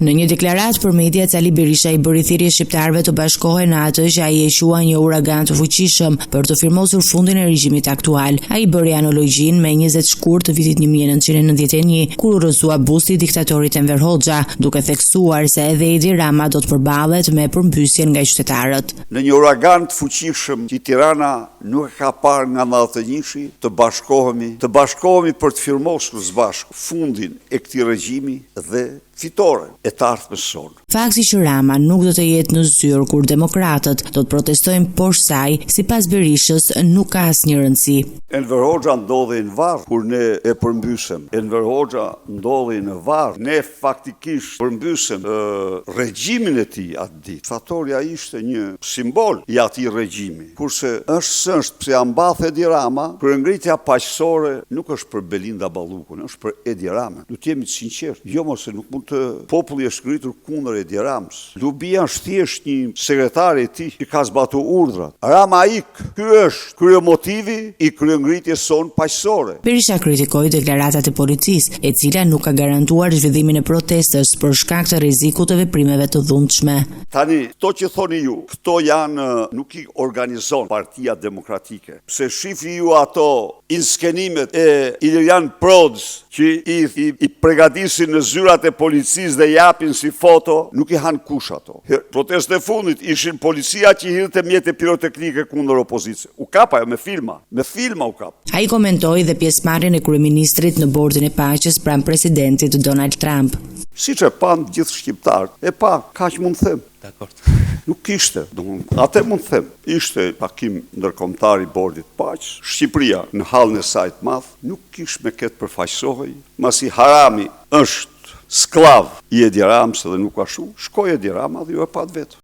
Në një deklaratë për media, Sali Berisha i bëri thirrje shqiptarëve të bashkohen në atë që ai e quajë një uragan të fuqishëm për të firmosur fundin e regjimit aktual. Ai bëri analogjinë me 20 shkurt të vitit 1991, kur u rrëzua busti i diktatorit Enver Hoxha, duke theksuar se edhe Edi Rama do të përballet me përmbysjen nga qytetarët. Në një uragan të fuqishëm që Tirana nuk e ka parë nga 91-shi, të bashkohemi për të firmosur së bashku fundin e këtij regjimi dhe fitoren e të ardhmës sonë. Fakti që Rama nuk do të jetë në zyrë kur demokratët do të protestojnë poshtë saj, sipas Berishës, nuk ka asnjë rëndësi. Enver Hoxha ndodhej në varr kur ne e përmbysëm. Enver Hoxha ndodhej në varr. Ne faktikisht përmbysëm regjimin e tij atë ditë. Diktatoria ishte një simbol i atij regjimi. Kurse është pse ja mbath Edi Rama, kryengritja paqësore nuk është për Belinda Ballukun, është për Edi Ramën. Du të jemi të sinqertë. Jo mos se nuk mund të populli është ngritur kundër Edi Ramës. Lubia është thjesht një sekretar i tij që ka zbatuar urdhrat. Rama ik. Ky është kryemotivi i kryengritjes sonë paqësore. Berisha kritikoi deklaratat e policisë, e cila nuk ka garantuar zhvillimin e protestës për shkak të rrezikut të veprimeve të dhunshme. Tani, këto që thoni ju, këto janë nuk i organizon Partia Demokratike. Pse shifni ju ato inskenimet e Ilirian Prodës që i përgatisin në zyrat e policisë dhe japin si foto, nuk i han kush ato. Protestë e fundit ishin policia që hidhte mjete piroteknike kundër opozicës. U kap ajo me filma u kap. Ai komentoi dhe pjesëmarrjen e kryeministrit në bordin e paqes pranë presidentit Donald Trump. Siç e pan gjithë shqiptarët, e pa, kaq mund të them. Dakor. Nuk ishte, atë mund të them. Ishte takim ndërkombëtar i bordit paqes. Shqipëria në hallën e saj të madh nuk kishte me këtë përfaqësohej, masi Harami është sklav i Edi Ramës dhe nuk ka shumë. Shkoi Edi Rama dhe ju e pat vetë.